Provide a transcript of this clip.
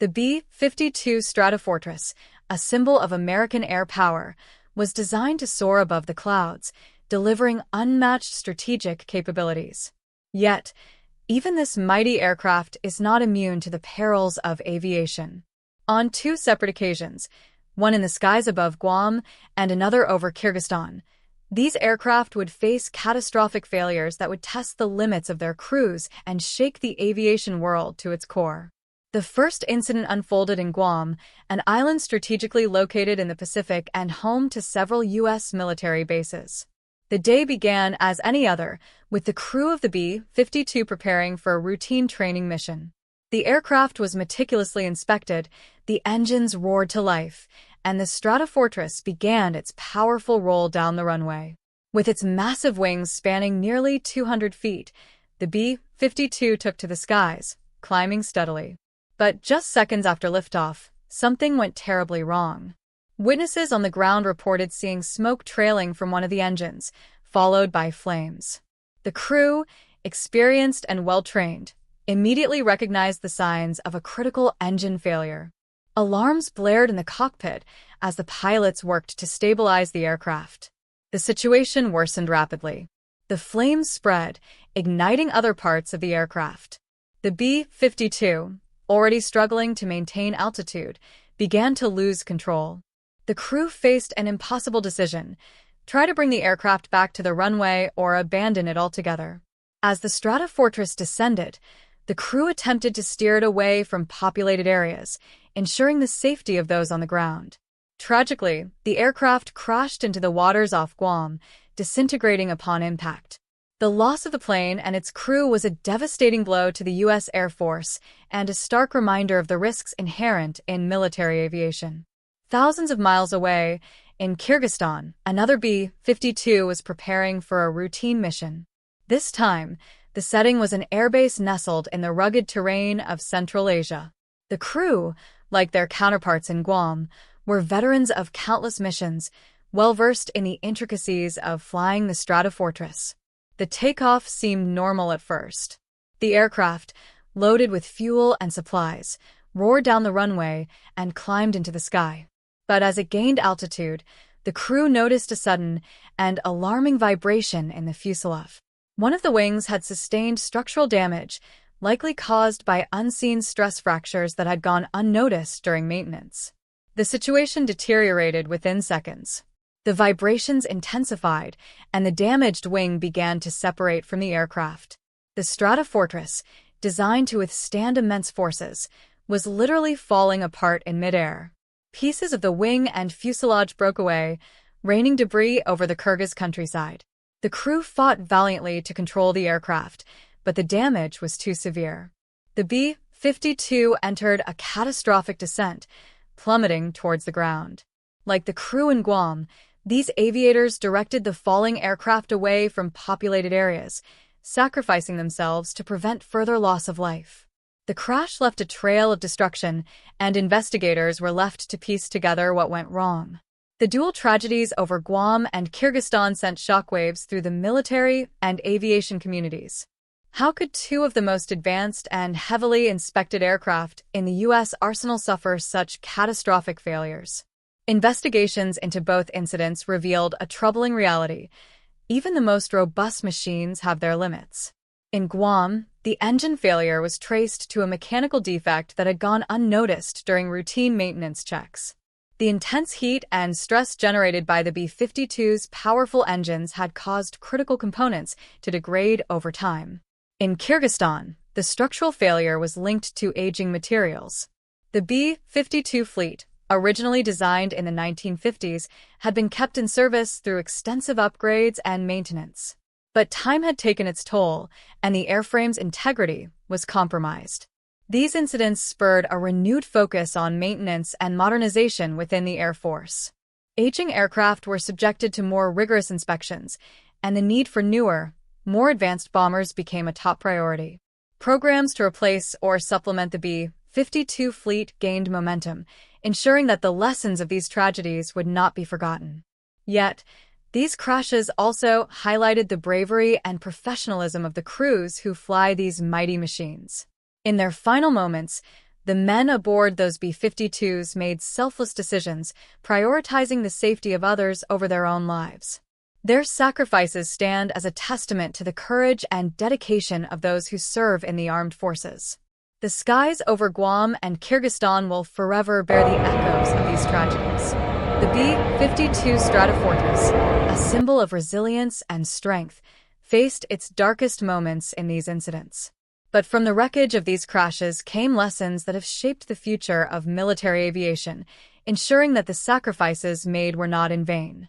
The B-52 Stratofortress, a symbol of American air power, was designed to soar above the clouds, delivering unmatched strategic capabilities. Yet, even this mighty aircraft is not immune to the perils of aviation. On two separate occasions, one in the skies above Guam and another over Kyrgyzstan, these aircraft would face catastrophic failures that would test the limits of their crews and shake the aviation world to its core. The first incident unfolded in Guam, an island strategically located in the Pacific and home to several U.S. military bases. The day began as any other, with the crew of the B-52 preparing for a routine training mission. The aircraft was meticulously inspected, the engines roared to life, and the Stratofortress began its powerful roll down the runway. With its massive wings spanning nearly 200 feet, the B-52 took to the skies, climbing steadily. But just seconds after liftoff, something went terribly wrong. Witnesses on the ground reported seeing smoke trailing from one of the engines, followed by flames. The crew, experienced and well-trained, immediately recognized the signs of a critical engine failure. Alarms blared in the cockpit as the pilots worked to stabilize the aircraft. The situation worsened rapidly. The flames spread, igniting other parts of the aircraft. The B-52, already struggling to maintain altitude, began to lose control. The crew faced an impossible decision: try to bring the aircraft back to the runway or abandon it altogether. As the Stratofortress descended, the crew attempted to steer it away from populated areas, ensuring the safety of those on the ground. Tragically, the aircraft crashed into the waters off Guam, disintegrating upon impact. The loss of the plane and its crew was a devastating blow to the U.S. Air Force and a stark reminder of the risks inherent in military aviation. Thousands of miles away, in Kyrgyzstan, another B-52 was preparing for a routine mission. This time, the setting was an airbase nestled in the rugged terrain of Central Asia. The crew, like their counterparts in Guam, were veterans of countless missions, well-versed in the intricacies of flying the Stratofortress. The takeoff seemed normal at first. The aircraft, loaded with fuel and supplies, roared down the runway and climbed into the sky. But as it gained altitude, the crew noticed a sudden and alarming vibration in the fuselage. One of the wings had sustained structural damage, likely caused by unseen stress fractures that had gone unnoticed during maintenance. The situation deteriorated within seconds. The vibrations intensified, and the damaged wing began to separate from the aircraft. The Stratofortress, designed to withstand immense forces, was literally falling apart in midair. Pieces of the wing and fuselage broke away, raining debris over the Kyrgyz countryside. The crew fought valiantly to control the aircraft, but the damage was too severe. The B-52 entered a catastrophic descent, plummeting towards the ground. Like the crew in Guam, these aviators directed the falling aircraft away from populated areas, sacrificing themselves to prevent further loss of life. The crash left a trail of destruction, and investigators were left to piece together what went wrong. The dual tragedies over Guam and Kyrgyzstan sent shockwaves through the military and aviation communities. How could two of the most advanced and heavily inspected aircraft in the U.S. arsenal suffer such catastrophic failures? Investigations into both incidents revealed a troubling reality. Even the most robust machines have their limits. In Guam, the engine failure was traced to a mechanical defect that had gone unnoticed during routine maintenance checks. The intense heat and stress generated by the B-52's powerful engines had caused critical components to degrade over time. In Kyrgyzstan, the structural failure was linked to aging materials. The B-52 fleet, originally designed in the 1950s, had been kept in service through extensive upgrades and maintenance. But time had taken its toll, and the airframe's integrity was compromised. These incidents spurred a renewed focus on maintenance and modernization within the Air Force. Aging aircraft were subjected to more rigorous inspections, and the need for newer, more advanced bombers became a top priority. Programs to replace or supplement the B-52 fleet gained momentum, ensuring that the lessons of these tragedies would not be forgotten. Yet, these crashes also highlighted the bravery and professionalism of the crews who fly these mighty machines. In their final moments, The men aboard those B-52s made selfless decisions, prioritizing the safety of others over their own lives. Their sacrifices stand as a testament to the courage and dedication of those who serve in the armed forces. The skies over Guam and Kyrgyzstan will forever bear the echoes of these tragedies. The B-52 Stratofortress, a symbol of resilience and strength, faced its darkest moments in these incidents. But from the wreckage of these crashes came lessons that have shaped the future of military aviation, ensuring that the sacrifices made were not in vain.